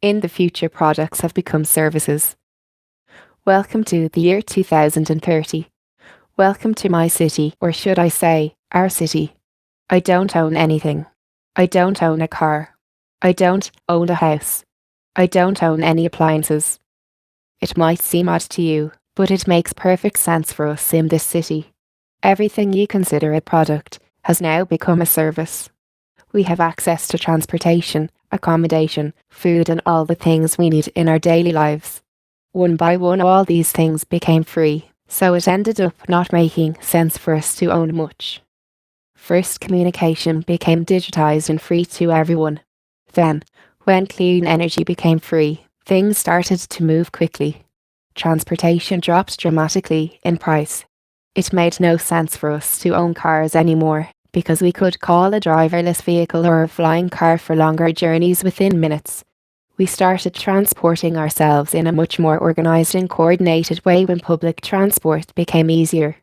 In the future, products have become services. Welcome to the year 2030. Welcome to my city, or should I say, our city. I don't own anything. I don't own a car. I don't own a house. I don't own any appliances. It might seem odd to you, but it makes perfect sense for us in this city. Everything you consider a product has now become a service. We have access to transportation, accommodation, food, and all the things we need in our daily lives. One by one, all these things became free, so it ended up not making sense for us to own much. First, communication became digitized and free to everyone. Then, when clean energy became free, things started to move quickly. Transportation dropped dramatically in price. It made no sense for us to own cars anymore, because we could call a driverless vehicle or a flying car for longer journeys within minutes. We started transporting ourselves in a much more organised and coordinated way when public transport became easier.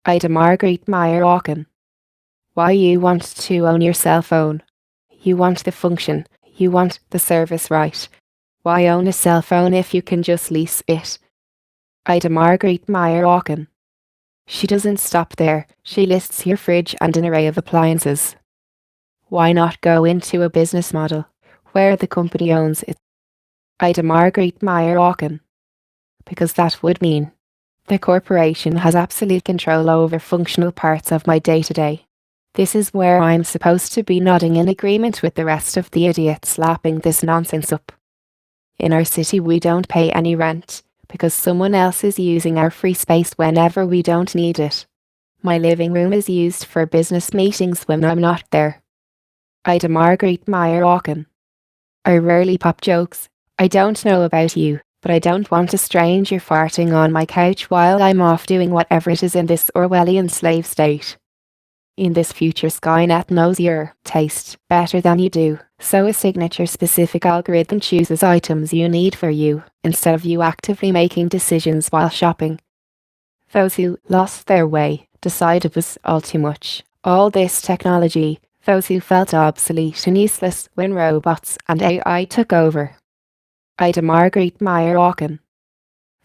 Ida Margaret Meyer Walken. Why you want to own your cell phone? You want the function, you want the service, right? Why own a cell phone if you can just lease it? Ida Margaret Meyer Walken. She doesn't stop there, she lists your fridge and an array of appliances. Why not go into a business model where the company owns it? Ida Margaret Meyer Walken. Because that would mean the corporation has absolute control over functional parts of my day-to-day. This is where I'm supposed to be nodding in agreement with the rest of the idiots lapping this nonsense up. In our city, we don't pay any rent, because someone else is using our free space whenever we don't need it. My living room is used for business meetings when I'm not there. Ida Margaret Meyer Walken. I rarely pop jokes. I don't know about you, but I don't want a stranger farting on my couch while I'm off doing whatever it is in this Orwellian slave state. In this future, Skynet knows your taste better than you do, so a signature-specific algorithm chooses items you need for you, instead of you actively making decisions while shopping. Those who lost their way decided it was all too much. All this technology, those who felt obsolete and useless when robots and AI took over. Ida Margaret Meyer Walken.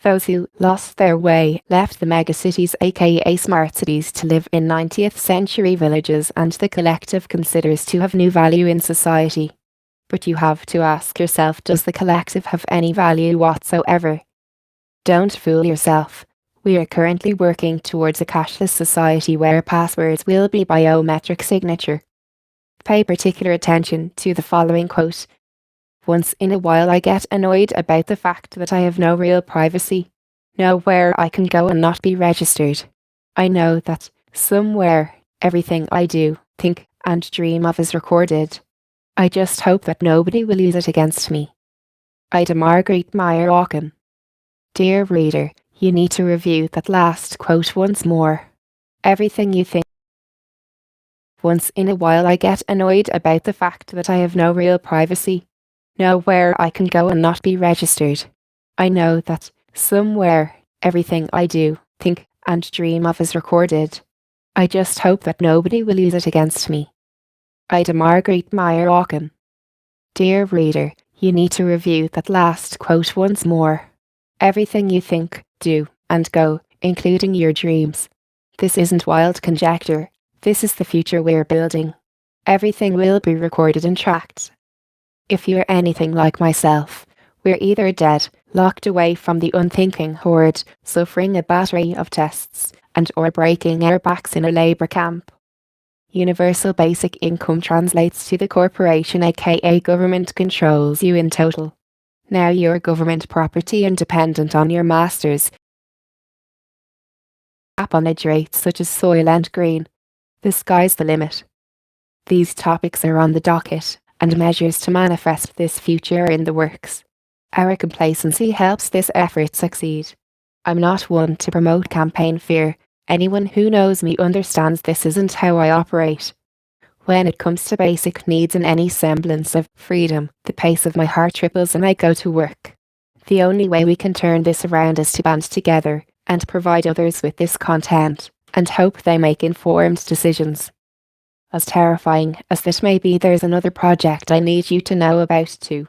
Those who lost their way left the megacities, aka smart cities, to live in 19th century villages, and the collective considers to have new value in society. But you have to ask yourself, does the collective have any value whatsoever? Don't fool yourself. We are currently working towards a cashless society where passwords will be biometric signature. Pay particular attention to the following quote. Once in a while I get annoyed about the fact that I have no real privacy, nowhere I can go and not be registered. I know that somewhere everything I do, think, and dream of is recorded. I just hope that nobody will use it against me. Ida Margaret Meyer Walken. Dear reader, you need to review that last quote once more. Everything you think. Once in a while I get annoyed about the fact that I have no real privacy, nowhere I can go and not be registered. I know that somewhere everything I do, think, and dream of is recorded. I just hope that nobody will use it against me. Ida Margaret Meyer Walken. Dear reader, you need to review that last quote once more. Everything you think, do, and go, including your dreams. This isn't wild conjecture. This is the future we're building. Everything will be recorded and tracked. If you're anything like myself, we're either dead, locked away from the unthinking horde, suffering a battery of tests, and or breaking our backs in a labour camp. Universal basic income translates to the corporation, aka government, controls you in total. Now you're government property and dependent on your masters. Cap on edge rates such as soil and green. The sky's the limit. These topics are on the docket, and measures to manifest this future are in the works. Our complacency helps this effort succeed. I'm not one to promote campaign fear. Anyone who knows me understands this isn't how I operate. When it comes to basic needs and any semblance of freedom, the pace of my heart triples and I go to work. The only way we can turn this around is to band together and provide others with this content, and hope they make informed decisions. As terrifying as this may be, there's another project I need you to know about too.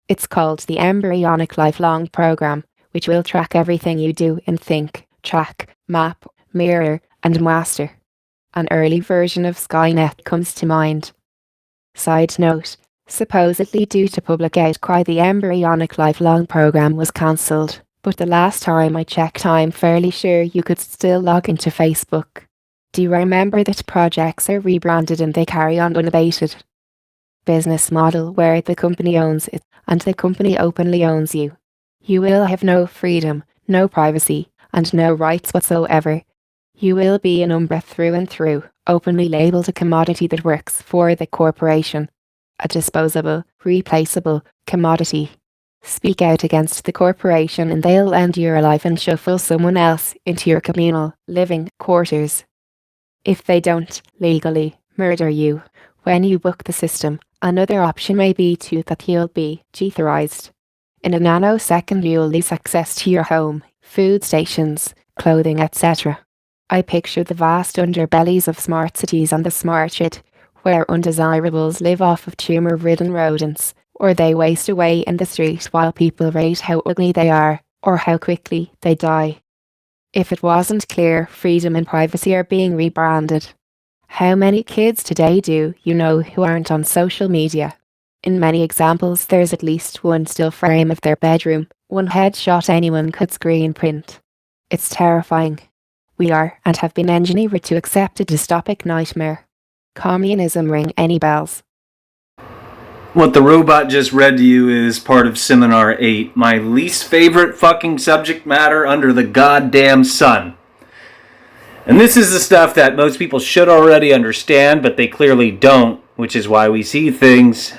It's called the Embryonic Lifelong Program, which will track everything you do and think, track, map, mirror, and master. An early version of Skynet comes to mind. Side note, supposedly due to public outcry, the Embryonic Lifelong Program was cancelled, but the last time I checked, I'm fairly sure you could still log into Facebook. Do you remember that projects are rebranded and they carry on unabated? Business model where the company owns it and the company openly owns you. You will have no freedom, no privacy, and no rights whatsoever. You will be a number through and through, openly labelled a commodity that works for the corporation. A disposable, replaceable commodity. Speak out against the corporation and they'll end your life and shuffle someone else into your communal living quarters. If they don't, legally, murder you. When you book the system, another option may be that you'll be Getherized. In a nanosecond you'll lose access to your home, food stations, clothing, etc. I picture the vast underbellies of smart cities and the smart grid, where undesirables live off of tumor-ridden rodents, or they waste away in the street while people rate how ugly they are, or how quickly they die. If it wasn't clear, freedom and privacy are being rebranded. How many kids today do you know who aren't on social media? In many examples, there's at least one still frame of their bedroom, one headshot anyone could screen print. It's terrifying. We are and have been engineered to accept a dystopic nightmare. Communism, ring any bells? What the robot just read to you is part of Seminar 8, my least favorite fucking subject matter under the goddamn sun. And this is the stuff that most people should already understand, but they clearly don't, which is why we see things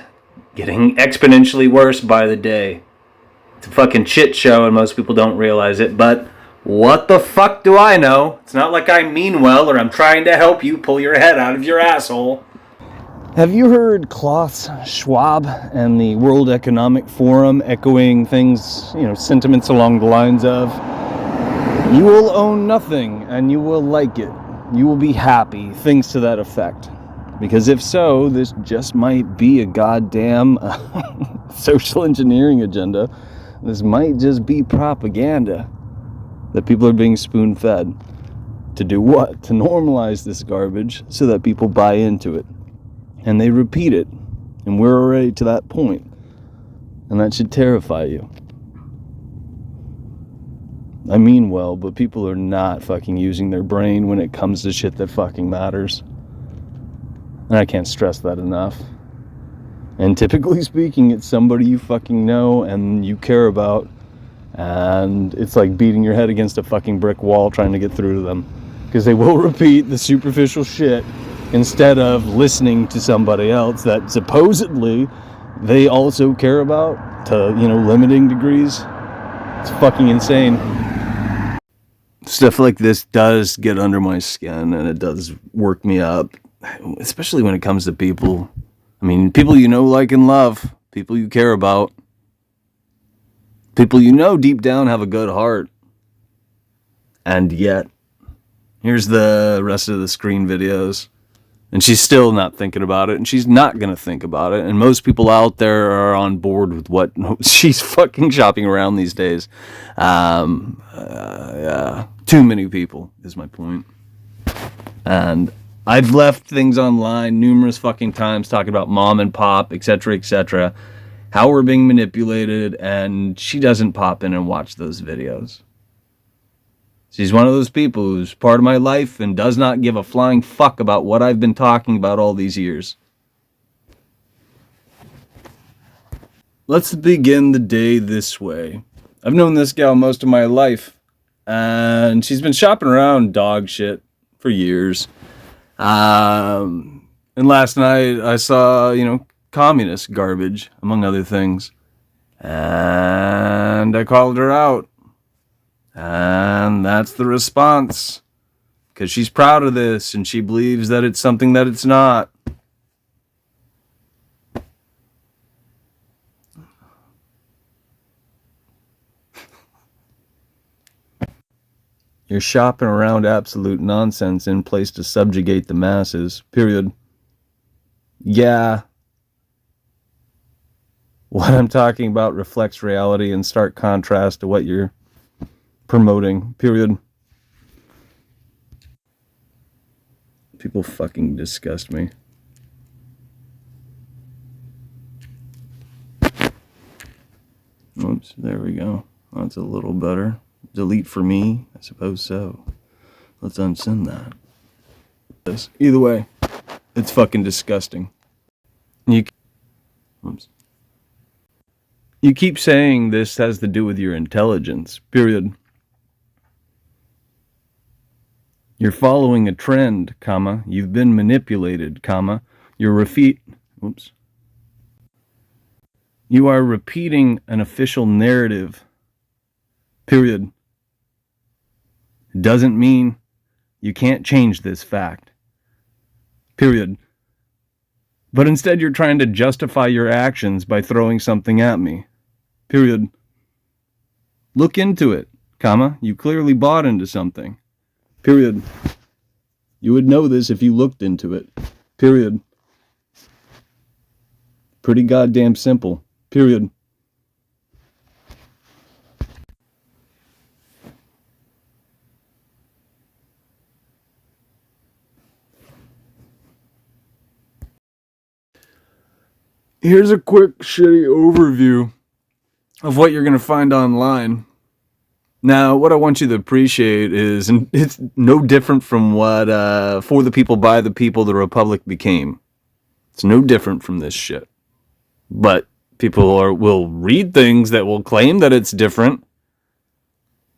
getting exponentially worse by the day. It's a fucking shit show and most people don't realize it, but what the fuck do I know? It's not like I mean well or I'm trying to help you pull your head out of your asshole. Have you heard Klaus Schwab and the World Economic Forum echoing things, sentiments along the lines of, you will own nothing and you will like it. You will be happy, things to that effect. Because if so, this just might be a goddamn social engineering agenda. This might just be propaganda that people are being spoon-fed. To do what? To normalize this garbage so that people buy into it. And they repeat it. And we're already to that point. And that should terrify you. I mean well, but people are not fucking using their brain when it comes to shit that fucking matters. And I can't stress that enough. And typically speaking, it's somebody you fucking know and you care about. And it's like beating your head against a fucking brick wall trying to get through to them. Because they will repeat the superficial shit instead of listening to somebody else that supposedly they also care about to, limiting degrees. It's fucking insane. Stuff like this does get under my skin and it does work me up, especially when it comes to people. I mean, people you know, like, and love, people you care about, people you know deep down have a good heart. And yet, here's the rest of the screen videos. And she's still not thinking about it, and she's not going to think about it. And most people out there are on board with what she's fucking shopping around these days. Too many people is my point. And I've left things online numerous fucking times talking about mom and pop, etc., how we're being manipulated, and she doesn't pop in and watch those videos. She's one of those people who's part of my life and does not give a flying fuck about what I've been talking about all these years. Let's begin the day this way. I've known this gal most of my life, and she's been shopping around dog shit for years. And last night I saw, communist garbage, among other things. And I called her out. And that's the response. Because she's proud of this and she believes that it's something that it's not. You're shopping around absolute nonsense in place to subjugate the masses. Period. Yeah. What I'm talking about reflects reality in stark contrast to what you're promoting, period. People fucking disgust me. Oops, there we go. That's a little better. Delete for me? I suppose so. Let's unsend that. Either way, it's fucking disgusting. Oops. You keep saying this has to do with your intelligence, period. You're following a trend, comma. You've been manipulated, comma. You are repeating an official narrative, period. It doesn't mean you can't change this fact, period. But instead you're trying to justify your actions by throwing something at me, period. Look into it, comma. You clearly bought into something, period. You would know this if you looked into it, period. Pretty goddamn simple, period. Here's a quick shitty overview of what you're going to find online. Now, what I want you to appreciate is, and it's no different from what For the People, by the People, the Republic became. It's no different from this shit. But people will read things that will claim that it's different.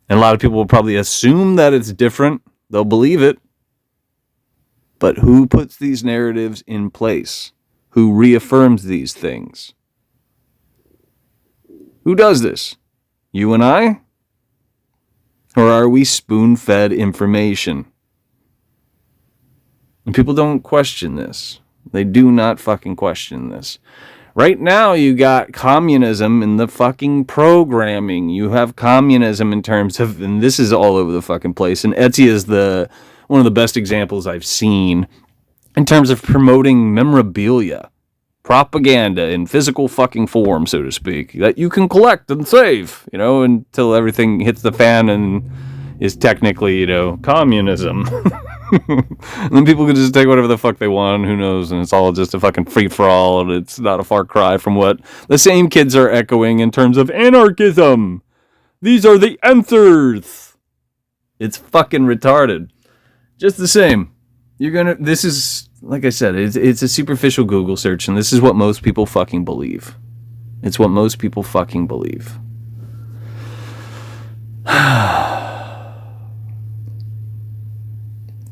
And a lot of people will probably assume that it's different. They'll believe it. But who puts these narratives in place? Who reaffirms these things? Who does this? You and I? Or are we spoon-fed information? And people don't question this. They do not fucking question this. Right now, you got communism in the fucking programming. You have communism in terms of, and this is all over the fucking place, and Etsy is one of the best examples I've seen in terms of promoting memorabilia, propaganda in physical fucking form, so to speak, that you can collect and save, until everything hits the fan and is technically, communism. And then people can just take whatever the fuck they want, who knows, and it's all just a fucking free-for-all, and it's not a far cry from what the same kids are echoing in terms of anarchism. These are the answers. It's fucking retarded. Just the same. This is, like I said, it's a superficial Google search, and this is what most people fucking believe. It's what most people fucking believe.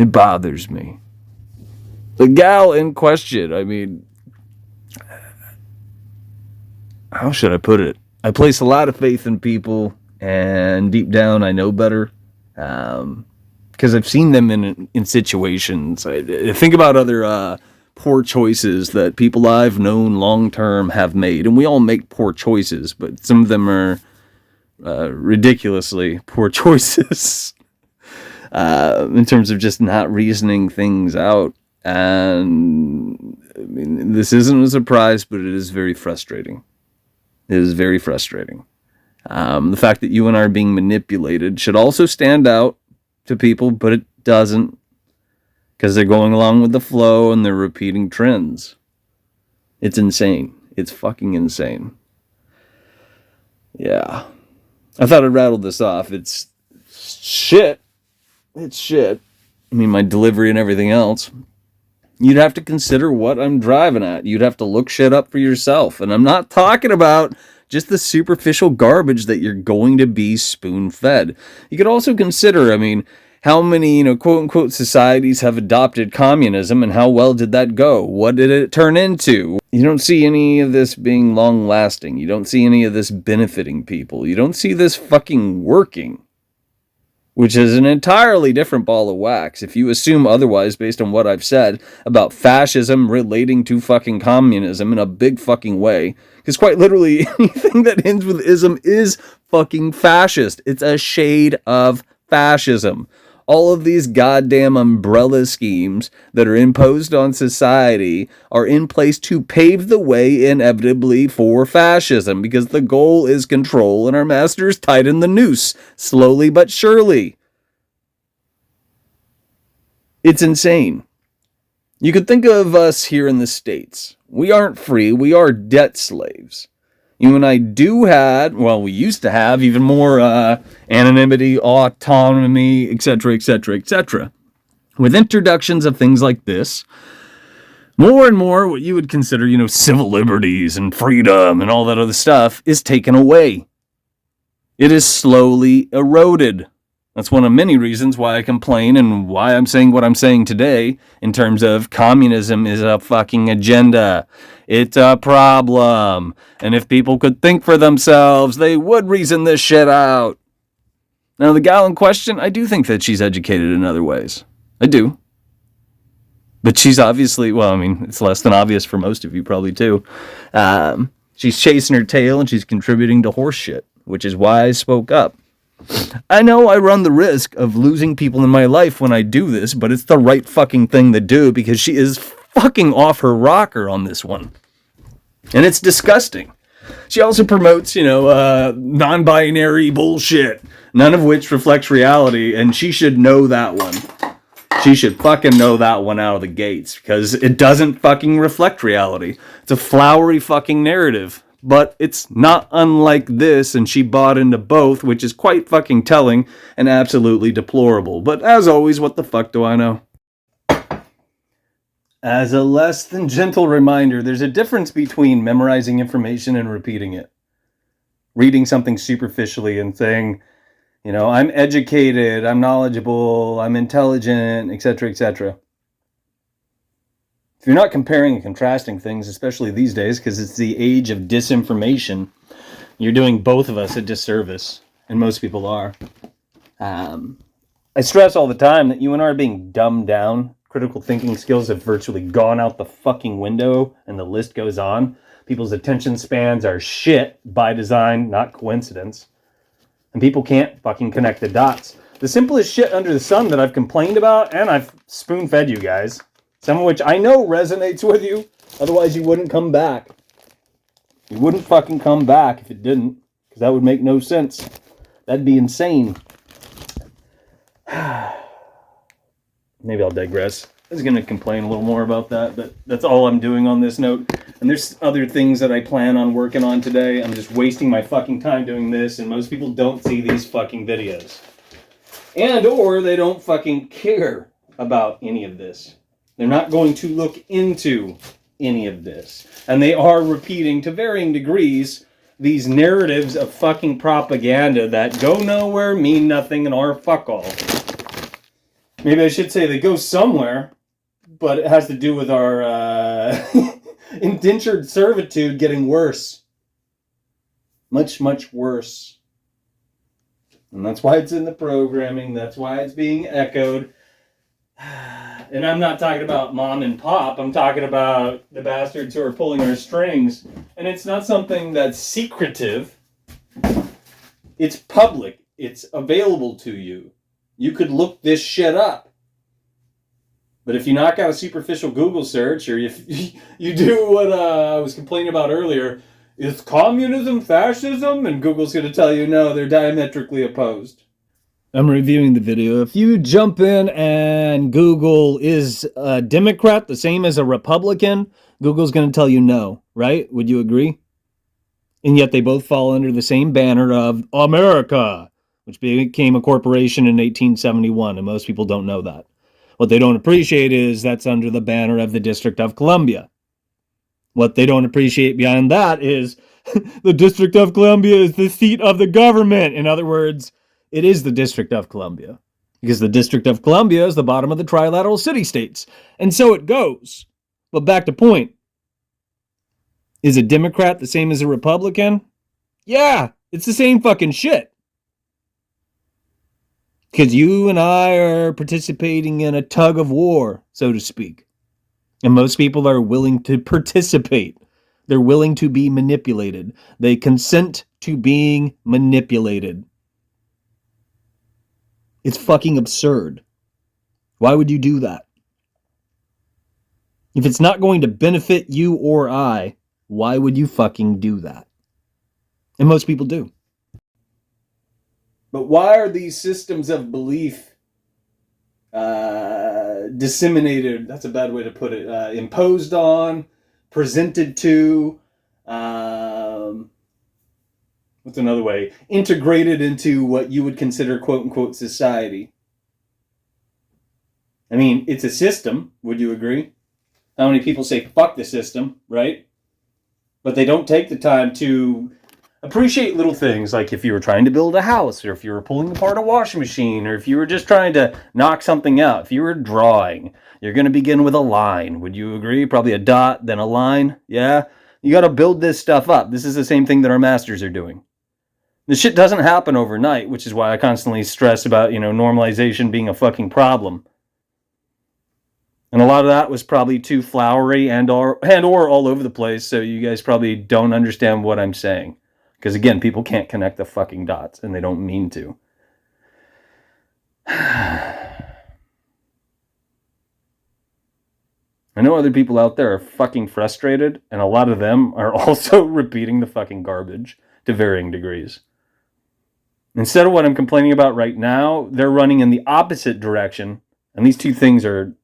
It bothers me. The gal in question, how should I put it? I place a lot of faith in people, and deep down I know better. Because I've seen them in situations. I think about other poor choices that people I've known long term have made, and we all make poor choices, but some of them are ridiculously poor choices in terms of just not reasoning things out. And this isn't a surprise, but it is very frustrating. It is very frustrating. The fact that you and I are being manipulated should also stand out to people, but it doesn't, because they're going along with the flow and they're repeating trends. It's insane. It's fucking insane. Yeah. I thought I'd rattle this off. It's shit. It's shit. My delivery and everything else. You'd have to consider what I'm driving at. You'd have to look shit up for yourself. And I'm not talking about just the superficial garbage that you're going to be spoon-fed. You could also consider, how many, quote-unquote societies have adopted communism, and how well did that go? What did it turn into? You don't see any of this being long-lasting. You don't see any of this benefiting people. You don't see this fucking working, which is an entirely different ball of wax if you assume otherwise based on what I've said about fascism relating to fucking communism in a big fucking way. Because quite literally, anything that ends with ism is fucking fascist. It's a shade of fascism. All of these goddamn umbrella schemes that are imposed on society are in place to pave the way inevitably for fascism, because the goal is control and our masters tighten the noose slowly but surely. It's insane. You could think of us here in the States. We aren't free, we are debt slaves. You and I we used to have even more anonymity, autonomy, etc., etc., etc. With introductions of things like this, more and more what you would consider, civil liberties and freedom and all that other stuff is taken away. It is slowly eroded. That's one of many reasons why I complain and why I'm saying what I'm saying today in terms of communism is a fucking agenda. It's a problem. And if people could think for themselves, they would reason this shit out. Now, the gal in question, I do think that she's educated in other ways. I do. But she's obviously, it's less than obvious for most of you probably too. She's chasing her tail and she's contributing to horse shit, which is why I spoke up. I know I run the risk of losing people in my life when I do this, but it's the right fucking thing to do because she is fucking off her rocker on this one. And it's disgusting. She also promotes, non-binary bullshit, none of which reflects reality, and she should know that one. She should fucking know that one out of the gates because it doesn't fucking reflect reality. It's a flowery fucking narrative. But it's not unlike this, and she bought into both, which is quite fucking telling and absolutely deplorable. But as always, what the fuck do I know? As a less than gentle reminder, there's a difference between memorizing information and repeating it. Reading something superficially and saying, I'm educated, I'm knowledgeable, I'm intelligent, etc., etc. If you're not comparing and contrasting things, especially these days, because it's the age of disinformation, you're doing both of us a disservice, and most people are. I stress all the time that you and I are being dumbed down. Critical thinking skills have virtually gone out the fucking window, and the list goes on. People's attention spans are shit by design, not coincidence. And people can't fucking connect the dots. The simplest shit under the sun that I've complained about, and I've spoon-fed you guys, some of which I know resonates with you, otherwise you wouldn't come back. You wouldn't fucking come back if it didn't, because that would make no sense. That'd be insane. Maybe I'll digress. I was going to complain a little more about that, but that's all I'm doing on this note. And there's other things that I plan on working on today. I'm just wasting my fucking time doing this, and most people don't see these fucking videos. And or they don't fucking care about any of this. They're not going to look into any of this. And they are repeating to varying degrees these narratives of fucking propaganda that go nowhere, mean nothing, and are fuck all. Maybe I should say they go somewhere, but it has to do with our indentured servitude getting worse. Much, much worse. And that's why it's in the programming. That's why it's being echoed. And I'm not talking about mom and pop. I'm talking about the bastards who are pulling our strings. And it's not something that's secretive. It's public. It's available to you. You could look this shit up. But if you knock out a superficial Google search, or if you do what I was complaining about earlier, is communism fascism? And Google's going to tell you, no, they're diametrically opposed. I'm reviewing the video. If you jump in and Google, is a Democrat the same as a Republican? Google's going to tell you no, right? Would you agree? And yet they both fall under the same banner of America, which became a corporation in 1871, and most people don't know that. What they don't appreciate is that's under the banner of the District of Columbia. What they don't appreciate beyond that is the District of Columbia is the seat of the government. In other words, it is the District of Columbia, because the District of Columbia is the bottom of the trilateral city-states. And so it goes. But back to point. Is a Democrat the same as a Republican? Yeah, it's the same fucking shit. Because you and I are participating in a tug of war, so to speak. And most people are willing to participate. They're willing to be manipulated. They consent to being manipulated. It's fucking absurd. Why would you do that? If it's not going to benefit you or I, why would you fucking do that? And most people do. But why are these systems of belief disseminated? That's a bad way to put it. Imposed on, presented to, what's another way? Integrated into what you would consider quote unquote society. I mean, it's a system, would you agree? How many people say fuck the system, right? But they don't take the time to appreciate little things, like if you were trying to build a house, or if you were pulling apart a washing machine, or if you were just trying to knock something out. If you were drawing, you're going to begin with a line. Would you agree? Probably a dot, then a line. Yeah? You got to build this stuff up. This is the same thing that our masters are doing. This shit doesn't happen overnight, which is why I constantly stress about, normalization being a fucking problem. And a lot of that was probably too flowery and or all over the place, so you guys probably don't understand what I'm saying. Because again, people can't connect the fucking dots, and they don't mean to. I know other people out there are fucking frustrated, and a lot of them are also repeating the fucking garbage to varying degrees. Instead of what I'm complaining about right now, they're running in the opposite direction, and these two things are,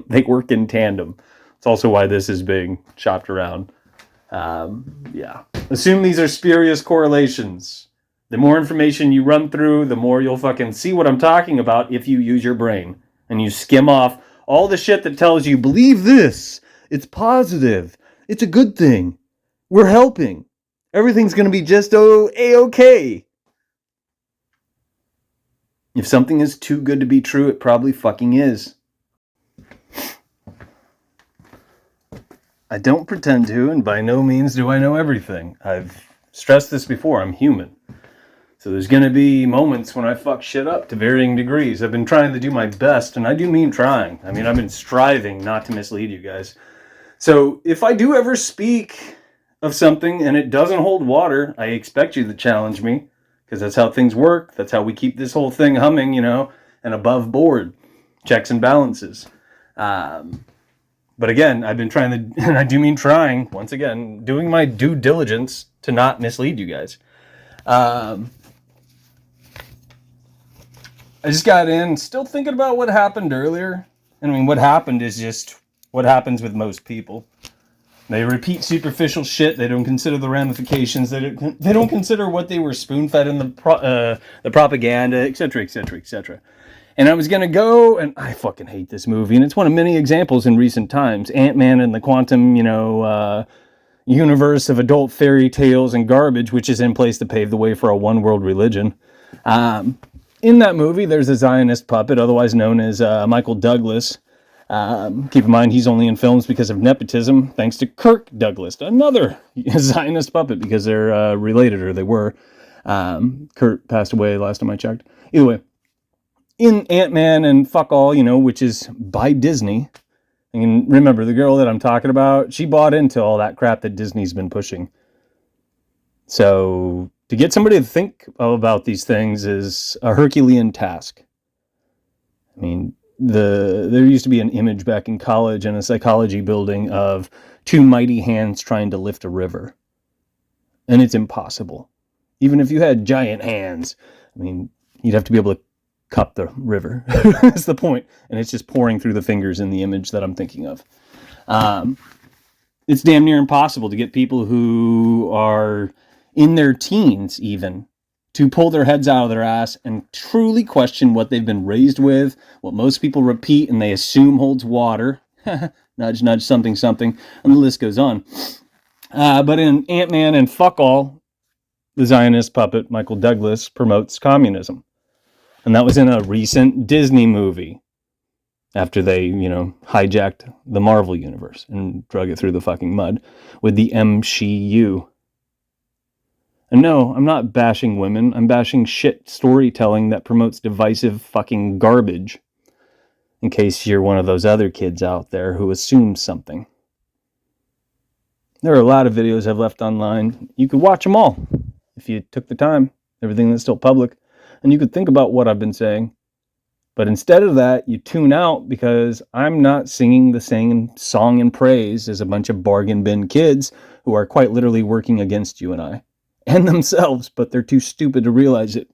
they work in tandem. It's also why this is being chopped around. Yeah. Assume these are spurious correlations. The more information you run through, the more you'll fucking see what I'm talking about if you use your brain. And you skim off all the shit that tells you, believe this, it's positive, it's a good thing, we're helping, everything's gonna be just A-okay. If something is too good to be true, it probably fucking is. I don't pretend to, and by no means do I know everything. I've stressed this before, I'm human. So there's going to be moments when I fuck shit up to varying degrees. I've been trying to do my best, and I do mean trying. I mean, I've been striving not to mislead you guys. So if I do ever speak of something and it doesn't hold water, I expect you to challenge me, because that's how things work. That's how we keep this whole thing humming, and above board. Checks and balances. But again, I've been trying to, and I do mean trying, once again, doing my due diligence to not mislead you guys. I just got in, still thinking about what happened earlier. I mean, what happened is just what happens with most people. They repeat superficial shit. They don't consider the ramifications. They don't consider what they were spoon-fed in the propaganda, etc., etc., etc. And I was going to go, and I fucking hate this movie, and it's one of many examples in recent times. Ant-Man and the quantum, universe of adult fairy tales and garbage, which is in place to pave the way for a one-world religion. In that movie, there's a Zionist puppet, otherwise known as Michael Douglas. Keep in mind, he's only in films because of nepotism, thanks to Kirk Douglas, another Zionist puppet, because they're related, or they were. Kurt passed away last time I checked. Either way. In Ant-Man and fuck all, which is by Disney. And remember, the girl that I'm talking about, she bought into all that crap that Disney's been pushing. So to get somebody to think about these things is a Herculean task. I mean, there used to be an image back in college in a psychology building of two mighty hands trying to lift a river. And it's impossible. Even if you had giant hands, I mean, you'd have to be able to cup the river. That's the point. And it's just pouring through the fingers in the image that I'm thinking of. It's damn near impossible to get people who are in their teens even to pull their heads out of their ass and truly question what they've been raised with, what most people repeat and they assume holds water. Nudge, nudge, something, something. And the list goes on. But in Ant-Man and fuck all, the Zionist puppet Michael Douglas promotes communism. And that was in a recent Disney movie after they, hijacked the Marvel universe and drug it through the fucking mud with the MCU. And no, I'm not bashing women. I'm bashing shit storytelling that promotes divisive fucking garbage. In case you're one of those other kids out there who assumes something. There are a lot of videos I've left online. You could watch them all if you took the time. Everything that's still public. and you could think about what I've been saying. But instead of that, you tune out because I'm not singing the same song and praise as a bunch of bargain bin kids who are quite literally working against you and I. And themselves, but they're too stupid to realize it.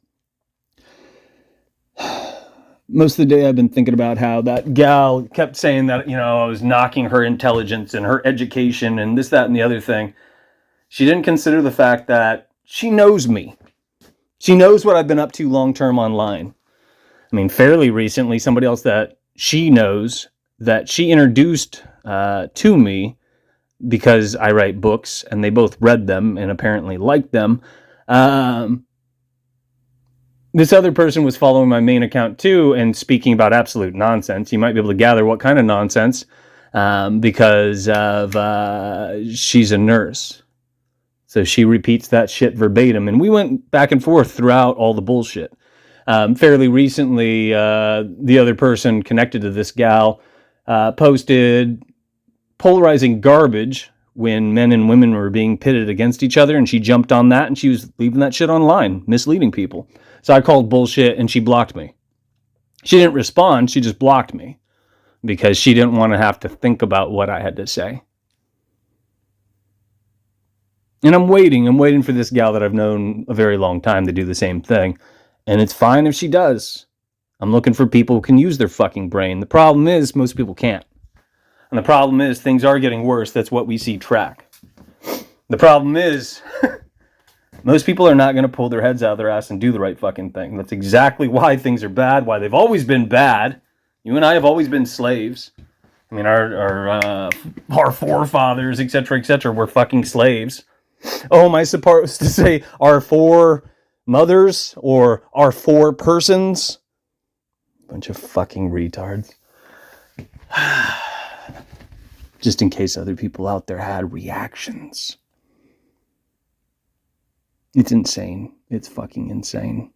Most of the day I've been thinking about how that gal kept saying that, I was knocking her intelligence and her education and this, that, and the other thing. She didn't consider the fact that she knows me. She knows what I've been up to long-term online. I mean, fairly recently, somebody else that she knows that she introduced to me because I write books and they both read them and apparently liked them. This other person was following my main account too and speaking about absolute nonsense. You might be able to gather what kind of nonsense because of she's a nurse. So she repeats that shit verbatim. And we went back and forth throughout all the bullshit. Fairly recently, the other person connected to this gal posted polarizing garbage when men and women were being pitted against each other, and she jumped on that, and she was leaving that shit online, misleading people. So I called bullshit, and she blocked me. She didn't respond, she just blocked me, because she didn't want to have to think about what I had to say. And I'm waiting for this gal that I've known a very long time to do the same thing. And it's fine if she does. I'm looking for people who can use their fucking brain. The problem is, most people can't. And the problem is, things are getting worse. That's what we see track. The problem is, most people are not going to pull their heads out of their ass and do the right fucking thing. That's exactly why things are bad, why they've always been bad. You and I have always been slaves. I mean, our forefathers, etc., were fucking slaves. Oh, am I supposed to say our foremothers or our four persons? Bunch of fucking retards. Just in case other people out there had reactions. It's insane. It's fucking insane.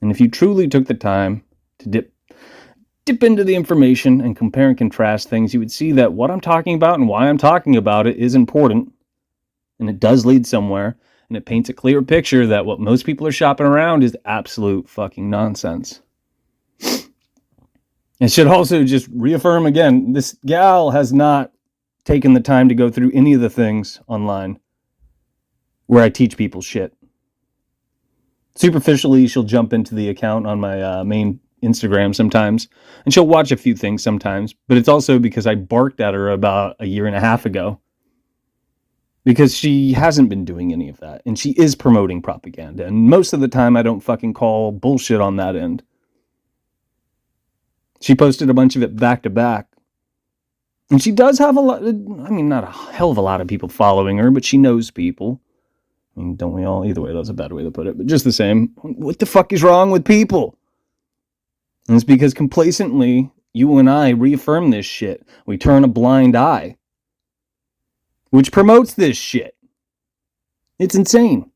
And if you truly took the time to dip into the information and compare and contrast things, you would see that what I'm talking about and why I'm talking about it is important. And it does lead somewhere. And it paints a clear picture that what most people are shopping around is absolute fucking nonsense. It should also just reaffirm again, this gal has not taken the time to go through any of the things online where I teach people shit. Superficially, she'll jump into the account on my main Instagram sometimes, and she'll watch a few things sometimes, but it's also because I barked at her about a year and a half ago. Because she hasn't been doing any of that, and she is promoting propaganda, and most of the time I don't fucking call bullshit on that end. She posted a bunch of it back to back. And she does have a lot, not a hell of a lot of people following her, but she knows people. I mean, don't we all? Either way, that's a bad way to put it, but just the same. What the fuck is wrong with people? And it's because complacently, you and I reaffirm this shit. We turn a blind eye. Which promotes this shit. It's insane.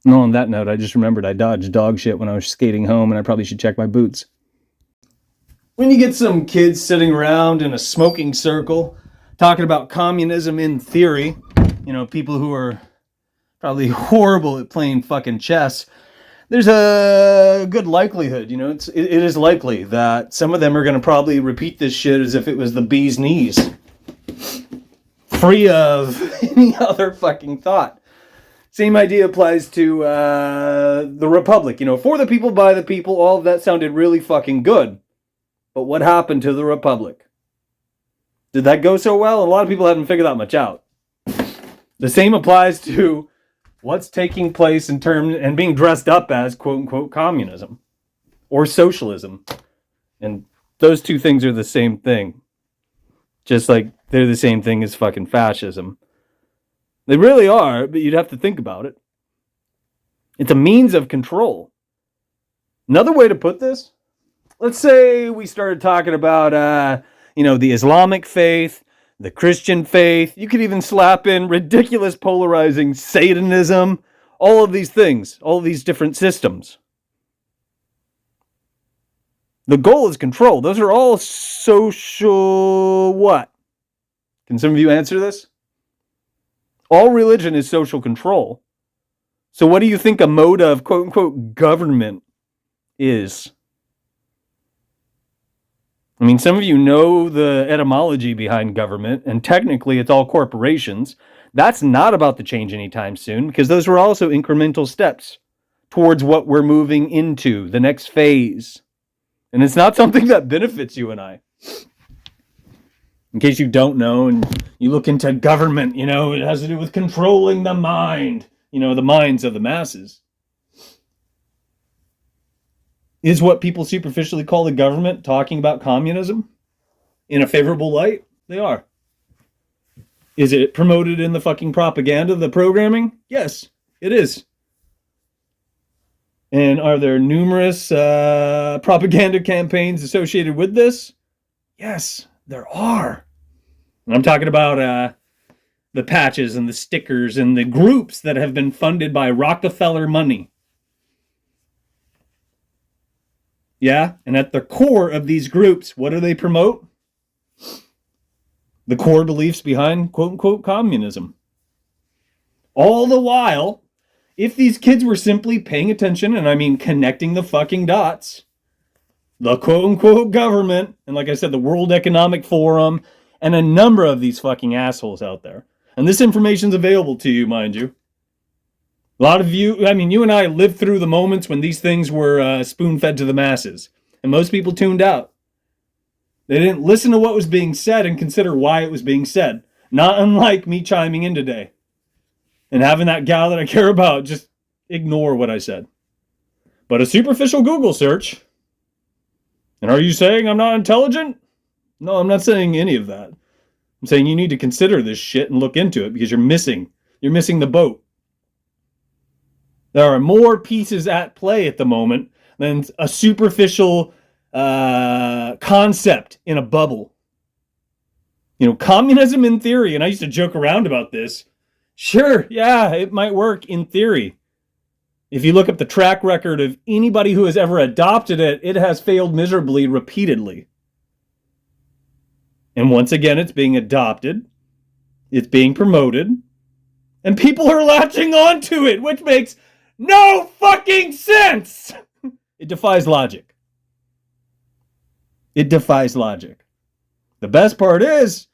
No, on that note, I just remembered I dodged dog shit when I was skating home, and I probably should check my boots. When you get some kids sitting around in a smoking circle, talking about communism in theory, people who are probably horrible at playing fucking chess, there's a good likelihood, it is likely that some of them are going to probably repeat this shit as if it was the bee's knees. Free of any other fucking thought. Same idea applies to the Republic. For the people, by the people, all of that sounded really fucking good. But what happened to the Republic? Did that go so well? A lot of people haven't figured that much out. The same applies to what's taking place in terms and being dressed up as quote-unquote communism or socialism. And those two things are the same thing. Just like they're the same thing as fucking fascism. They really are, but you'd have to think about it. It's a means of control. Another way to put this, let's say we started talking about, the Islamic faith, the Christian faith. You could even slap in ridiculous polarizing Satanism, all of these things, all of these different systems. The goal is control. Those are all social what? Can some of you answer this? All religion is social control. So what do you think a mode of quote-unquote government is? I mean, some of you know the etymology behind government, and technically it's all corporations. That's not about to change anytime soon, because those were also incremental steps towards what we're moving into, the next phase. And it's not something that benefits you and I. In case you don't know, and you look into government, it has to do with controlling the mind, the minds of the masses. Is what people superficially call the government talking about communism in a favorable light? They are. Is it promoted in the fucking propaganda, the programming? Yes, it is. And are there numerous propaganda campaigns associated with this? Yes, there are. And I'm talking about the patches and the stickers and the groups that have been funded by Rockefeller money. Yeah, and at the core of these groups, what do they promote? The core beliefs behind quote-unquote communism. All the while, if these kids were simply paying attention, and I mean connecting the fucking dots, the quote-unquote government, and like I said, the World Economic Forum, and a number of these fucking assholes out there. And this information's available to you, mind you. A lot of you, you and I lived through the moments when these things were spoon-fed to the masses. And most people tuned out. They didn't listen to what was being said and consider why it was being said. Not unlike me chiming in today. And having that gal that I care about just ignore what I said. But a superficial Google search. And are you saying I'm not intelligent? No, I'm not saying any of that. I'm saying you need to consider this shit and look into it because you're missing the boat. There are more pieces at play at the moment than a superficial concept in a bubble. Communism in theory, and I used to joke around about this. Sure, yeah, it might work in theory. If you look up the track record of anybody who has ever adopted it, it has failed miserably repeatedly. And once again, it's being adopted. It's being promoted. And people are latching onto it, which makes no fucking sense. It defies logic. It defies logic. The best part is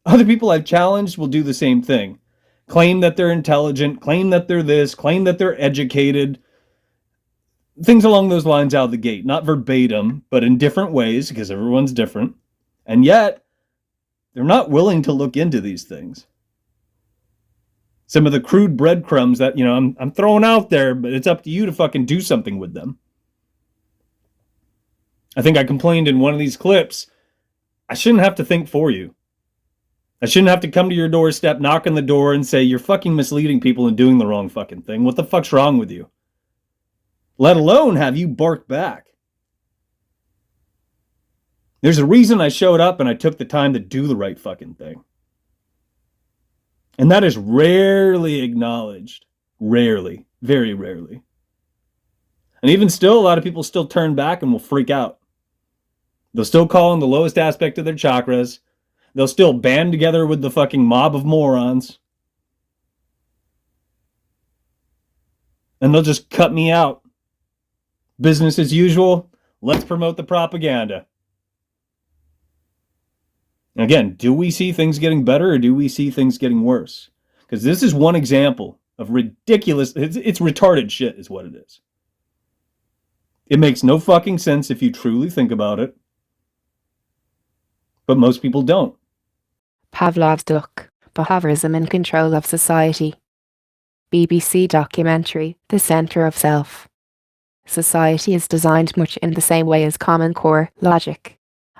other people I've challenged will do the same thing. Claim that they're intelligent, claim that they're this, claim that they're educated. Things along those lines out of the gate. Not verbatim, but in different ways, because everyone's different. And yet, they're not willing to look into these things. Some of the crude breadcrumbs that, I'm throwing out there, but it's up to you to fucking do something with them. I think I complained in one of these clips, I shouldn't have to think for you. I shouldn't have to come to your doorstep, knock on the door, and say, you're fucking misleading people and doing the wrong fucking thing. What the fuck's wrong with you? Let alone have you bark back. There's a reason I showed up and I took the time to do the right fucking thing. And that is rarely acknowledged. Rarely. Very rarely. And even still, a lot of people still turn back and will freak out. They'll still call on the lowest aspect of their chakras. They'll still band together with the fucking mob of morons. And they'll just cut me out. Business as usual. Let's promote the propaganda. Again, do we see things getting better or do we see things getting worse? Because this is one example of ridiculous, it's retarded shit is what it is. It makes no fucking sense if you truly think about it. But most people don't. Pavlov's duck, behaviorism in control of society. BBC documentary, The Centre of Self. Society is designed much in the same way as Common Core logic.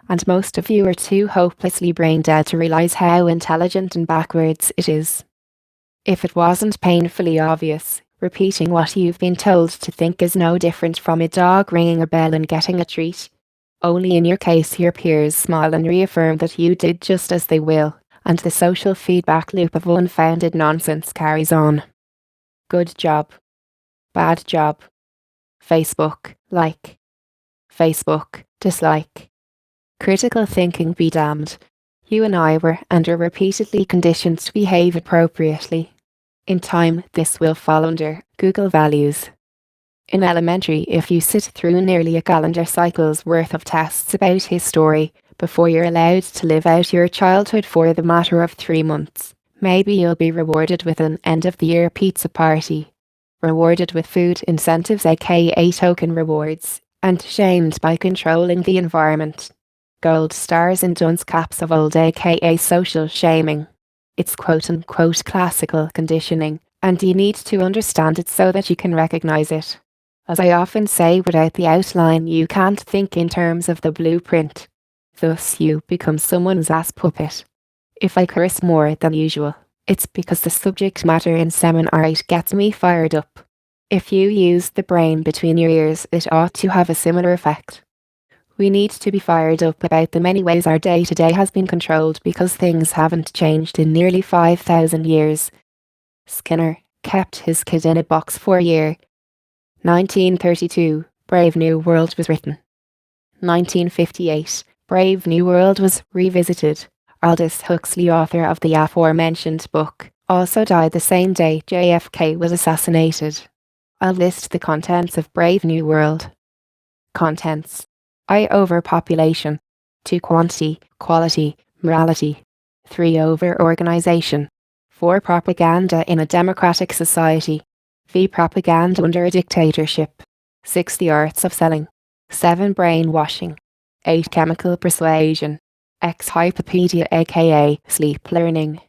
And most of you are too hopelessly brain dead to realise how intelligent and backwards it is. If it wasn't painfully obvious, repeating what you've been told to think is no different from a dog ringing a bell and getting a treat. Only in your case your peers smile and reaffirm that you did just as they will, and the social feedback loop of unfounded nonsense carries on. Good job. Bad job. Facebook, like. Facebook, dislike. Critical thinking be damned. You and I were and are repeatedly conditioned to behave appropriately. In time, this will fall under Google values. In elementary, if you sit through nearly a calendar cycle's worth of tests about his story before you're allowed to live out your childhood for the matter of 3 months, maybe you'll be rewarded with an end-of-the-year pizza party, rewarded with food incentives aka token rewards, and shamed by controlling the environment. Gold stars and dunce caps of old aka social shaming. It's quote-unquote classical conditioning, and you need to understand it so that you can recognize it. As I often say, without the outline you can't think in terms of the blueprint. Thus you become someone's ass puppet. If I curse more than usual, it's because the subject matter in Seminar 8 gets me fired up. If you use the brain between your ears, it ought to have a similar effect. We need to be fired up about the many ways our day-to-day has been controlled because things haven't changed in nearly 5,000 years. Skinner kept his kid in a box for a year. 1932, Brave New World was written. 1958, Brave New World was revisited. Aldous Huxley, author of the aforementioned book, also died the same day JFK was assassinated. I'll list the contents of Brave New World. Contents: I, overpopulation. 2, quantity, quality, morality. 3, over-organization. 4, propaganda in a democratic society. V, propaganda under a dictatorship. 6, the arts of selling. 7, brainwashing. 8, chemical persuasion. X, hypopedia aka sleep learning.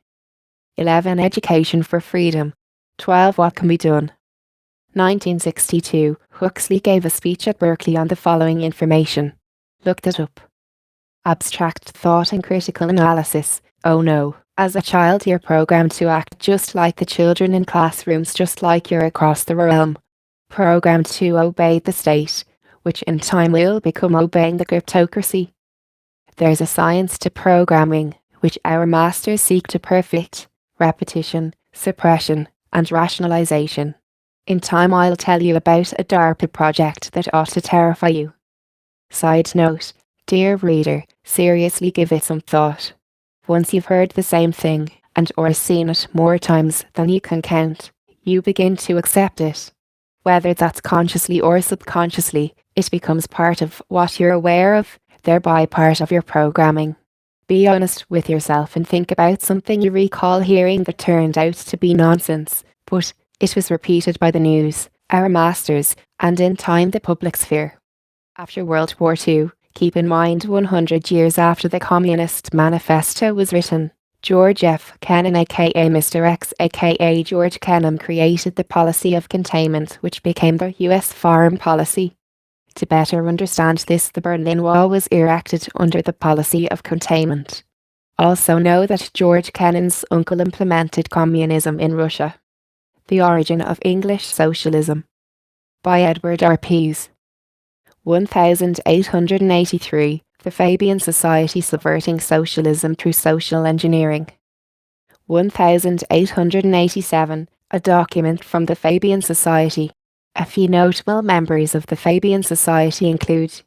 11, education for freedom. 12, what can be done. 1962, Huxley gave a speech at Berkeley on the following information. Looked it up. Abstract thought and critical analysis. Oh no. As a child you're programmed to act just like the children in classrooms, just like you're across the realm. Programmed to obey the state, which in time will become obeying the cryptocracy. There's a science to programming, which our masters seek to perfect: repetition, suppression, and rationalization. In time I'll tell you about a DARPA project that ought to terrify you. Side note, dear reader, seriously give it some thought. Once you've heard the same thing, and or seen it more times than you can count, you begin to accept it. Whether that's consciously or subconsciously, it becomes part of what you're aware of, thereby part of your programming. Be honest with yourself and think about something you recall hearing that turned out to be nonsense, but it was repeated by the news, our masters, and in time the public sphere. After World War II, keep in mind 100 years after the Communist Manifesto was written, George F. Kennan aka Mr. X aka George Kennan created the policy of containment, which became the US foreign policy. To better understand this, the Berlin Wall was erected under the policy of containment. Also know that George Kennan's uncle implemented communism in Russia. The Origin of English Socialism by Edward R. Pease. 1883, The Fabian Society Subverting Socialism Through Social Engineering. 1887, a document from the Fabian Society. A few notable members of the Fabian Society include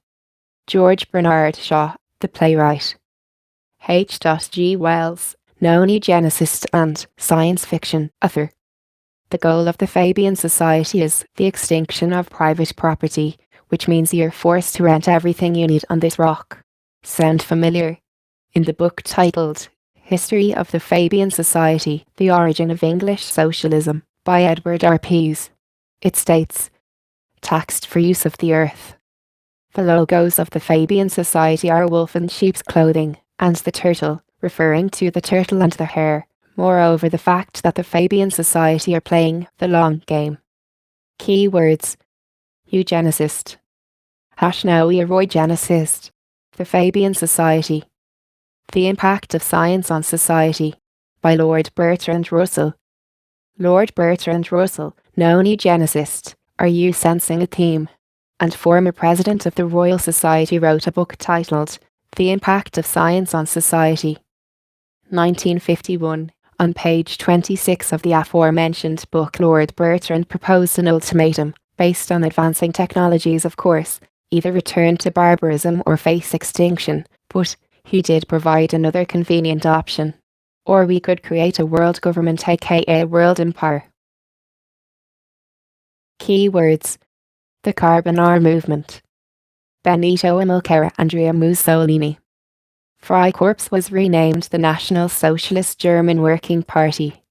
George Bernard Shaw, the playwright; H. G. Wells, known eugenicist and science fiction author. The goal of the Fabian Society is the extinction of private property, which means you're forced to rent everything you need on this rock. Sound familiar? In the book titled History of the Fabian Society, The Origin of English Socialism by Edward R. Pease, it states, taxed for use of the earth. The logos of the Fabian Society are a wolf in sheep's clothing, and the turtle, referring to the turtle and the hare. Moreover, the fact that the Fabian Society are playing the long game. Keywords: eugenicist, #eugenicist, the Fabian Society, The Impact of Science on Society, by Lord Bertrand Russell. Lord Bertrand Russell, known eugenicist, are you sensing a theme? And former president of the Royal Society, wrote a book titled The Impact of Science on Society. 1951. On page 26 of the aforementioned book, Lord Bertrand proposed an ultimatum, based on advancing technologies of course, either return to barbarism or face extinction, but he did provide another convenient option. Or we could create a world government, aka a world empire. Keywords: the Carbonara movement, Benito Amilcara Andrea Mussolini. Freikorps was renamed the National Socialist German Working Party.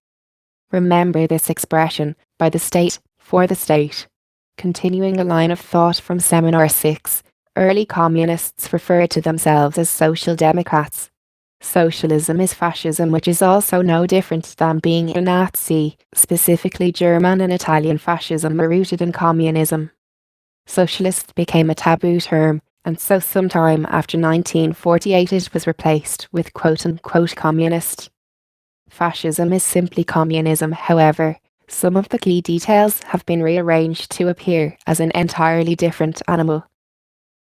Remember this expression, by the state, for the state. Continuing a line of thought from Seminar 6, early communists referred to themselves as social democrats. Socialism is fascism, which is also no different than being a Nazi. Specifically, German and Italian fascism are rooted in communism. Socialist became a taboo term, and so sometime after 1948 it was replaced with quote-unquote communist. Fascism is simply communism, however. Some of the key details have been rearranged to appear as an entirely different animal.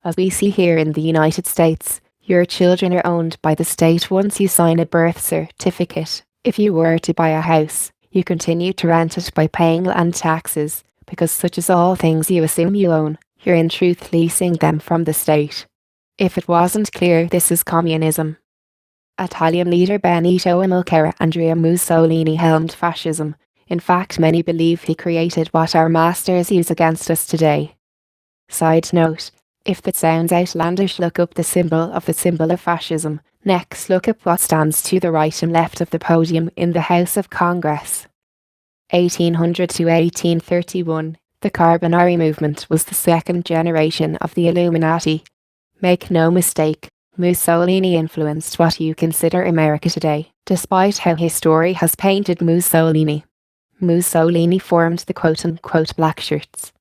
As we see here in the United States, your children are owned by the state once you sign a birth certificate. If you were to buy a house, you continue to rent it by paying land taxes, because such as all things you assume you own, you're in truth leasing them from the state. If it wasn't clear, this is communism. Italian leader Benito Amilcara Andrea Mussolini helmed fascism. In fact, many believe he created what our masters use against us today. Side note: if that sounds outlandish, look up the symbol of fascism. Next, look up what stands to the right and left of the podium in the House of Congress. 1800 to 1831, the Carbonari movement was the second generation of the Illuminati. Make no mistake, Mussolini influenced what you consider America today, despite how history has painted Mussolini. Mussolini formed the quote-unquote black shirts.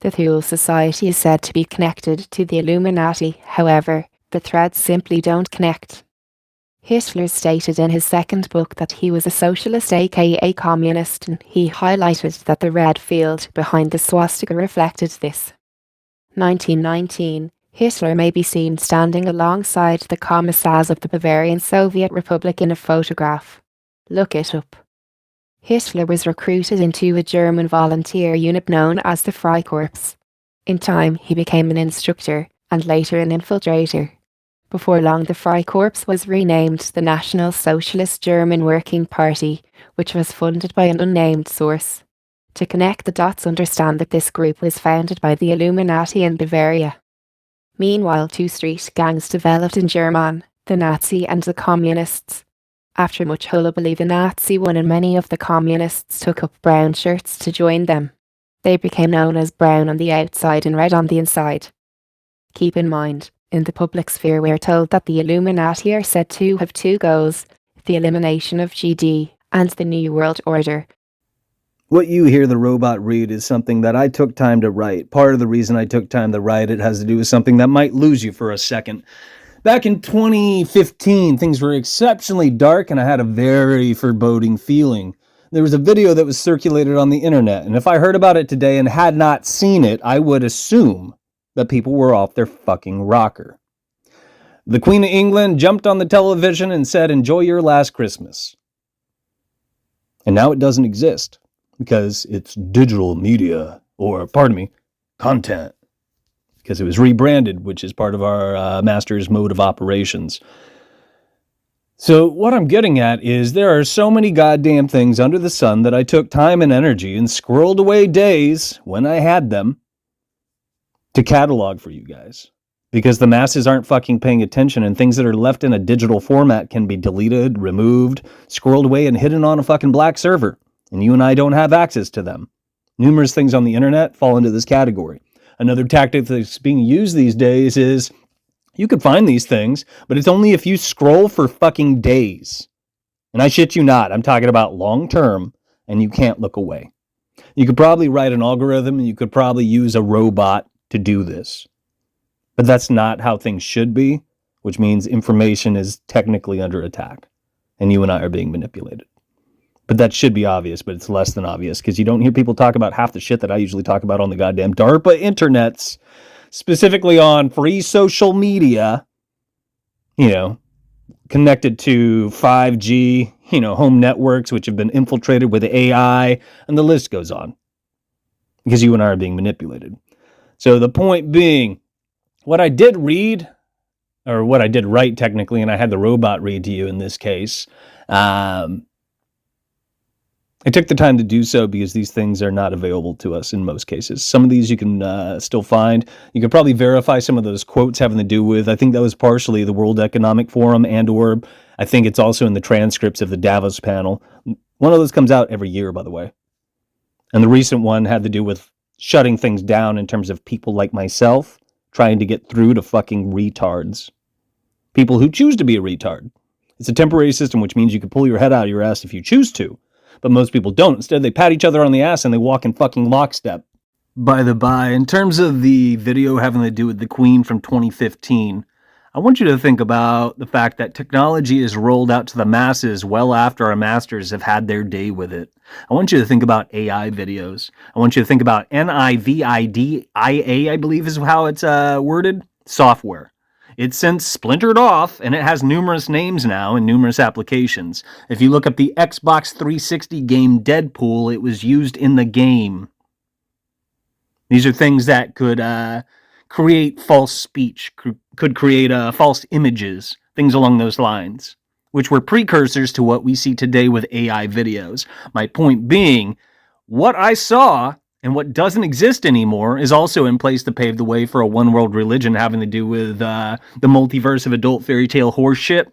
The Thule Society is said to be connected to the Illuminati, however, the threads simply don't connect. Hitler stated in his second book that he was a socialist, aka communist, and he highlighted that the red field behind the swastika reflected this. 1919, Hitler may be seen standing alongside the Commissars of the Bavarian Soviet Republic in a photograph. Look it up. Hitler was recruited into a German volunteer unit known as the Freikorps. In time, he became an instructor, and later an infiltrator. Before long, the Freikorps was renamed the National Socialist German Working Party, which was funded by an unnamed source. To connect the dots, understand that this group was founded by the Illuminati in Bavaria. Meanwhile, two street gangs developed in Germany, the Nazi and the Communists. After much hullabaloo, the Nazi won and many of the Communists took up brown shirts to join them. They became known as brown on the outside and red on the inside. Keep in mind, in the public sphere we are told that the Illuminati are said to have two goals: the elimination of GD and the New World Order. What you hear the robot read is something that I took time to write. Part of the reason I took time to write it has to do with something that might lose you for a second. Back in 2015, things were exceptionally dark and I had a very foreboding feeling. There was a video that was circulated on the internet, and if I heard about it today and had not seen it, I would assume that people were off their fucking rocker. The Queen of England jumped on the television and said, "Enjoy your last Christmas." And now it doesn't exist because it's digital media, or pardon me, content. Because it was rebranded, which is part of our master's mode of operations. So what I'm getting at is there are so many goddamn things under the sun that I took time and energy and squirreled away days when I had them to catalog for you guys. Because the masses aren't fucking paying attention, and things that are left in a digital format can be deleted, removed, squirreled away, and hidden on a fucking black server. And you and I don't have access to them. Numerous things on the internet fall into this category. Another tactic that's being used these days is you could find these things, but it's only if you scroll for fucking days. And I shit you not, I'm talking about long term, and you can't look away. You could probably write an algorithm, and you could probably use a robot to do this. But that's not how things should be, which means information is technically under attack, and you and I are being manipulated. But that should be obvious, but it's less than obvious because you don't hear people talk about half the shit that I usually talk about on the goddamn DARPA internets, specifically on free social media, connected to 5G, home networks, which have been infiltrated with AI, and the list goes on because you and I are being manipulated. So the point being, what I did read, or what I did write technically, and I had the robot read to you in this case, I took the time to do so because these things are not available to us in most cases. Some of these you can still find. You can probably verify some of those quotes having to do with, I think that was partially the World Economic Forum, and or I think it's also in the transcripts of the Davos panel. One of those comes out every year, by the way. And the recent one had to do with shutting things down in terms of people like myself trying to get through to fucking retards. People who choose to be a retard. It's a temporary system, which means you can pull your head out of your ass if you choose to. But most people don't. Instead, they pat each other on the ass and they walk in fucking lockstep. By the by, in terms of the video having to do with the Queen from 2015, I want you to think about the fact that technology is rolled out to the masses well after our masters have had their day with it. I want you to think about AI videos. I want you to think about NIVIDIA, I believe is how it's worded, software. It's since splintered off, and it has numerous names now and numerous applications. If you look up the Xbox 360 game Deadpool, it was used in the game. These are things that could create false speech, could create false images, things along those lines, which were precursors to what we see today with AI videos. My point being, what I saw and what doesn't exist anymore is also in place to pave the way for a one-world religion having to do with the multiverse of adult fairy tale horseshit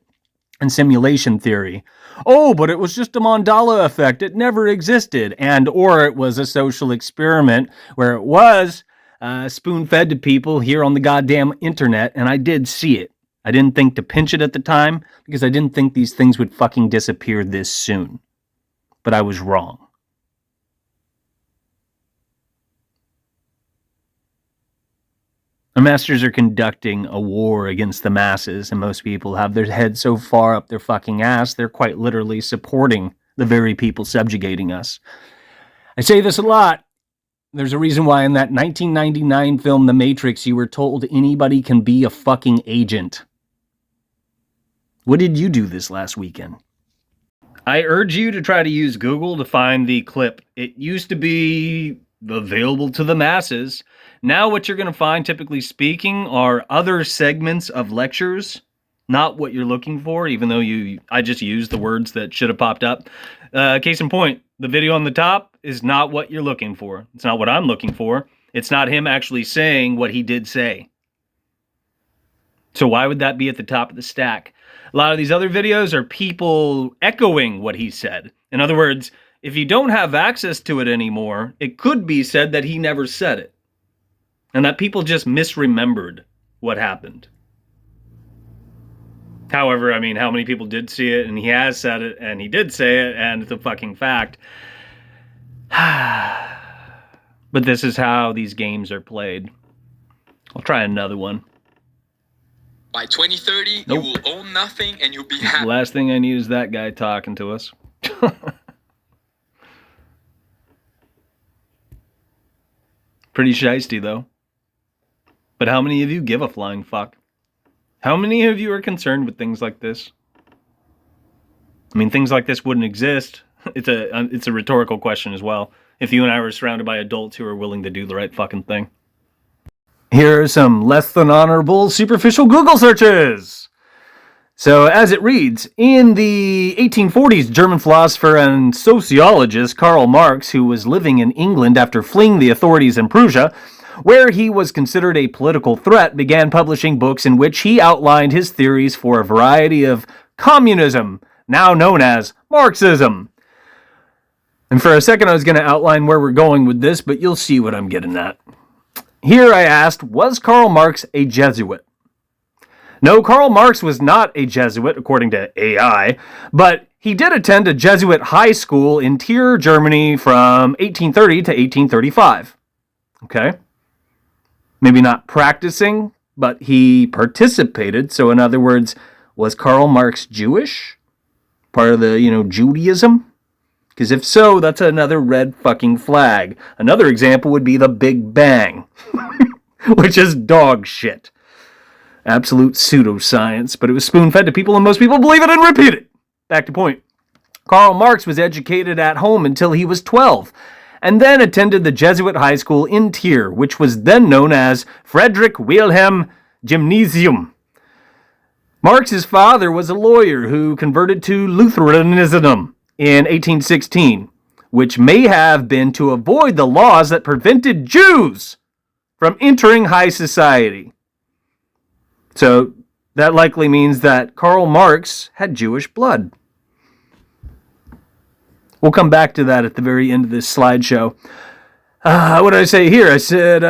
and simulation theory. Oh, but it was just a Mandela effect. It never existed. And or it was a social experiment where it was spoon-fed to people here on the goddamn internet, and I did see it. I didn't think to pinch it at the time because I didn't think these things would fucking disappear this soon. But I was wrong. The masters are conducting a war against the masses, and most people have their heads so far up their fucking ass, they're quite literally supporting the very people subjugating us. I say this a lot. There's a reason why in that 1999 film, The Matrix, you were told anybody can be a fucking agent. What did you do this last weekend? I urge you to try to use Google to find the clip. It used to be available to the masses. Now what you're going to find, typically speaking, are other segments of lectures, not what you're looking for, even though I just used the words that should have popped up. Case in point, the video on the top is not what you're looking for. It's not what I'm looking for. It's not him actually saying what he did say. So why would that be at the top of the stack? A lot of these other videos are people echoing what he said. In other words, if you don't have access to it anymore, it could be said that he never said it. And that people just misremembered what happened. However, I mean, how many people did see it, and he has said it, and he did say it, and it's a fucking fact. But this is how these games are played. I'll try another one. By 2030, Nope. you will own nothing and you'll be The happy. last thing I need is that guy talking to us. Pretty shiesty, though. But how many of you give a flying fuck? How many of you are concerned with things like this? I mean, things like this wouldn't exist. It's a rhetorical question as well. If you and I were surrounded by adults who are willing to do the right fucking thing. Here are some less than honorable superficial Google searches. So, as it reads, in the 1840s, German philosopher and sociologist Karl Marx, who was living in England after fleeing the authorities in Prussia, where he was considered a political threat, began publishing books in which he outlined his theories for a variety of communism, now known as Marxism. And for a second I was going to outline where we're going with this, but you'll see what I'm getting at. Here I asked, was Karl Marx a Jesuit? No, Karl Marx was not a Jesuit, according to AI, but he did attend a Jesuit high school in Trier, Germany from 1830 to 1835. Okay? Maybe not practicing, but he participated. So in other words, was Karl Marx Jewish? Part of the, Judaism? Because if so, that's another red fucking flag. Another example would be the Big Bang, which is dog shit. Absolute pseudoscience, but it was spoon-fed to people and most people believe it and repeat it. Back to point. Karl Marx was educated at home until he was 12, and then attended the Jesuit high school in Trier, which was then known as Friedrich Wilhelm Gymnasium. Marx's father was a lawyer who converted to Lutheranism in 1816, which may have been to avoid the laws that prevented Jews from entering high society. So that likely means that Karl Marx had Jewish blood. We'll come back to that at the very end of this slideshow. What did I say here? I said,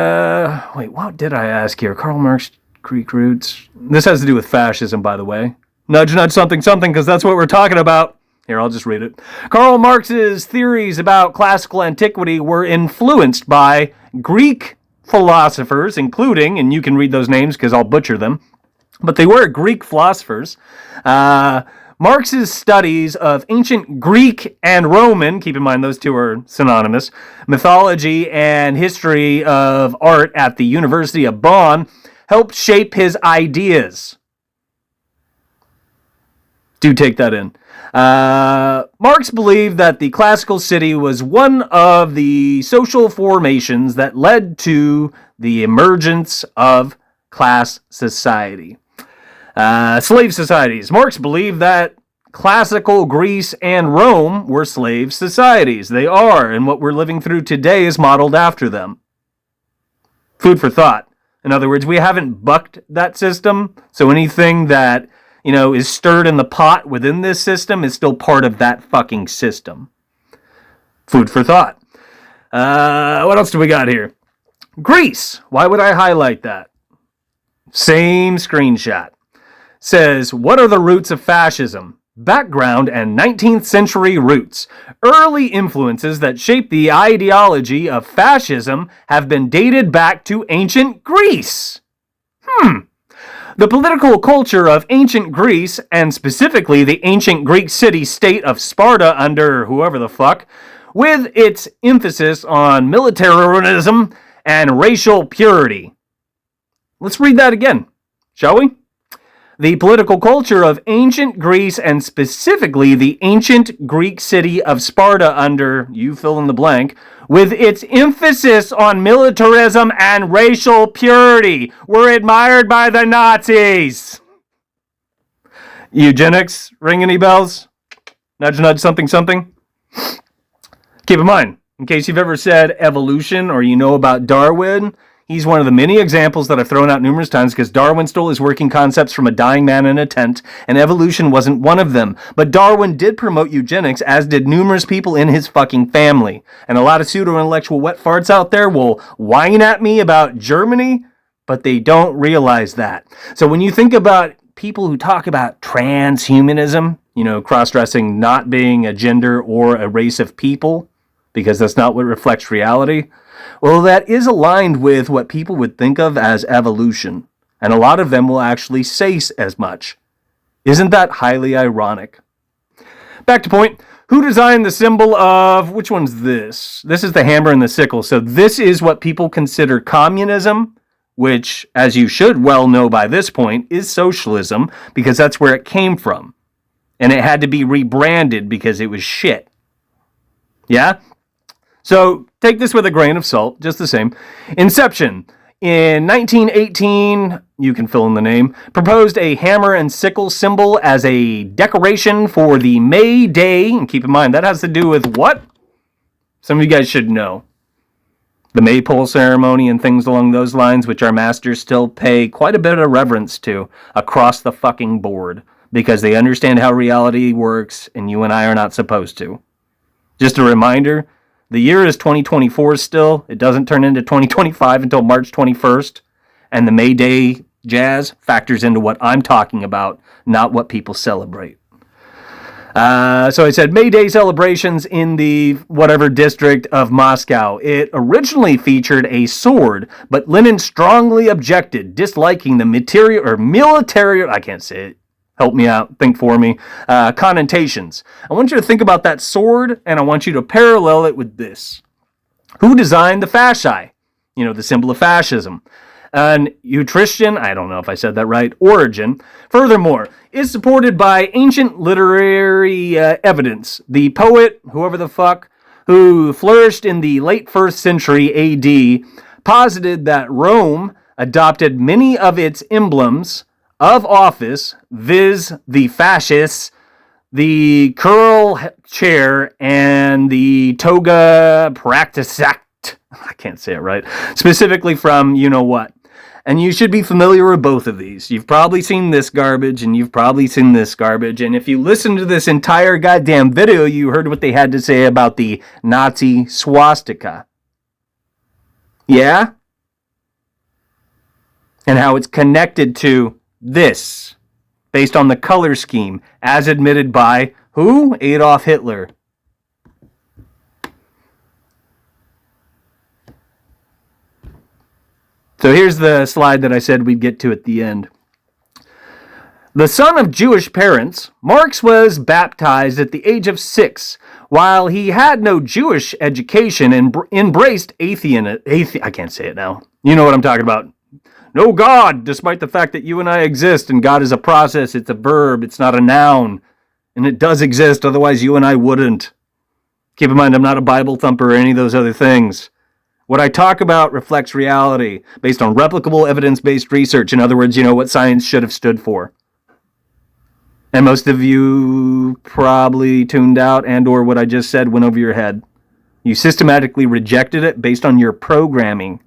wait, what did I ask here? Karl Marx, Greek roots. This has to do with fascism, by the way. Nudge, nudge, something, something, because that's what we're talking about. Here, I'll just read it. Karl Marx's theories about classical antiquity were influenced by Greek philosophers, including, and you can read those names because I'll butcher them, but they were Greek philosophers. Marx's studies of ancient Greek and Roman, keep in mind those two are synonymous, mythology and history of art at the University of Bonn helped shape his ideas. Do take that in. Marx believed that the classical city was one of the social formations that led to the emergence of class society. Slave societies. Marx believed that classical Greece and Rome were slave societies. They are, and what we're living through today is modeled after them. Food for thought. In other words, we haven't bucked that system, so anything that, is stirred in the pot within this system is still part of that fucking system. Food for thought. What else do we got here? Greece. Why would I highlight that? Same screenshot. Says, what are the roots of fascism? Background and 19th century roots. Early influences that shape the ideology of fascism have been dated back to ancient Greece. The political culture of ancient Greece, and specifically the ancient Greek city-state of Sparta under whoever the fuck, with its emphasis on militarism and racial purity. Let's read that again, shall we? The political culture of ancient Greece, and specifically the ancient Greek city of Sparta under, you fill in the blank, with its emphasis on militarism and racial purity, were admired by the Nazis. Eugenics, ring any bells? Nudge, nudge, something, something? Keep in mind, in case you've ever said evolution or you know about Darwin, he's one of the many examples that I've thrown out numerous times because Darwin stole his working concepts from a dying man in a tent, and evolution wasn't one of them. But Darwin did promote eugenics, as did numerous people in his fucking family. And a lot of pseudo-intellectual wet farts out there will whine at me about Germany, but they don't realize that. So when you think about people who talk about transhumanism, cross-dressing not being a gender or a race of people, because that's not what reflects reality, well, that is aligned with what people would think of as evolution, and a lot of them will actually say as much. Isn't that highly ironic? Back to point, who designed the symbol of, which one's this? This is the hammer and the sickle, so this is what people consider communism, which, as you should well know by this point, is socialism, because that's where it came from. And it had to be rebranded because it was shit. Yeah? So take this with a grain of salt, just the same. Inception. In 1918, you can fill in the name, proposed a hammer and sickle symbol as a decoration for the May Day. And keep in mind, that has to do with what? Some of you guys should know. The maypole ceremony and things along those lines, which our masters still pay quite a bit of reverence to across the fucking board, because they understand how reality works, and you and I are not supposed to. Just a reminder, the year is 2024 still. It doesn't turn into 2025 until March 21st. And the May Day jazz factors into what I'm talking about, not what people celebrate. So I said May Day celebrations in the whatever district of Moscow. It originally featured a sword, but Lenin strongly objected, disliking the military, I can't say it. Help me out, think for me, connotations. I want you to think about that sword, and I want you to parallel it with this. Who designed the fasci? The symbol of fascism. An Etruscan, I don't know if I said that right, origin. Furthermore, is supported by ancient literary evidence. The poet, whoever the fuck, who flourished in the late 1st century AD, posited that Rome adopted many of its emblems of office, viz. The fascists, the curl chair, and the toga practice act. I can't say it right. Specifically from you know what. And you should be familiar with both of these. You've probably seen this garbage, and you've probably seen this garbage. And if you listen to this entire goddamn video, you heard what they had to say about the Nazi swastika. Yeah? And how it's connected to this, based on the color scheme, as admitted by who? Adolf Hitler. So here's the slide that I said we'd get to at the end. The son of Jewish parents, Marx was baptized at the age of 6. While he had no Jewish education and embraced I can't say it now. You know what I'm talking about. No God, despite the fact that you and I exist, and God is a process, it's a verb, it's not a noun. And it does exist, otherwise you and I wouldn't. Keep in mind, I'm not a Bible thumper or any of those other things. What I talk about reflects reality, based on replicable, evidence-based research. In other words, you know what science should have stood for. And most of you probably tuned out and or what I just said went over your head. You systematically rejected it based on your programming.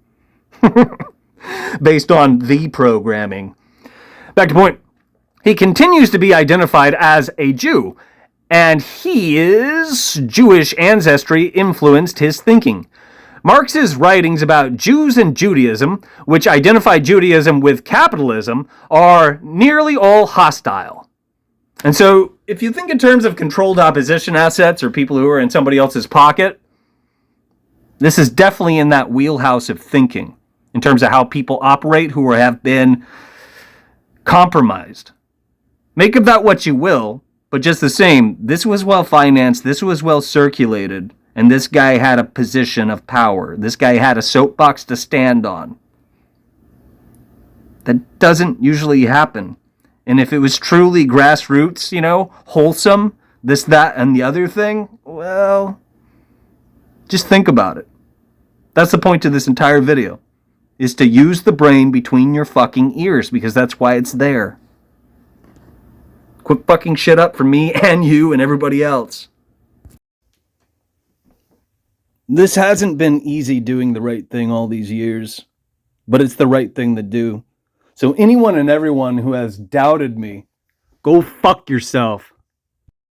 Based on the programming. Back to point. He continues to be identified as a Jew, and his Jewish ancestry influenced his thinking. Marx's writings about Jews and Judaism, which identify Judaism with capitalism, are nearly all hostile. And so, if you think in terms of controlled opposition assets or people who are in somebody else's pocket, this is definitely in that wheelhouse of thinking, in terms of how people operate who have been compromised. Make of that what you will, but just the same, this was well financed, this was well circulated, and this guy had a position of power. This guy had a soapbox to stand on. That doesn't usually happen. And if it was truly grassroots, you know, wholesome, this, that, and the other thing, well, just think about it. That's the point of this entire video, is to use the brain between your fucking ears, because that's why it's there. Quit fucking shit up for me and you and everybody else. This hasn't been easy doing the right thing all these years, but it's the right thing to do. So anyone and everyone who has doubted me, go fuck yourself.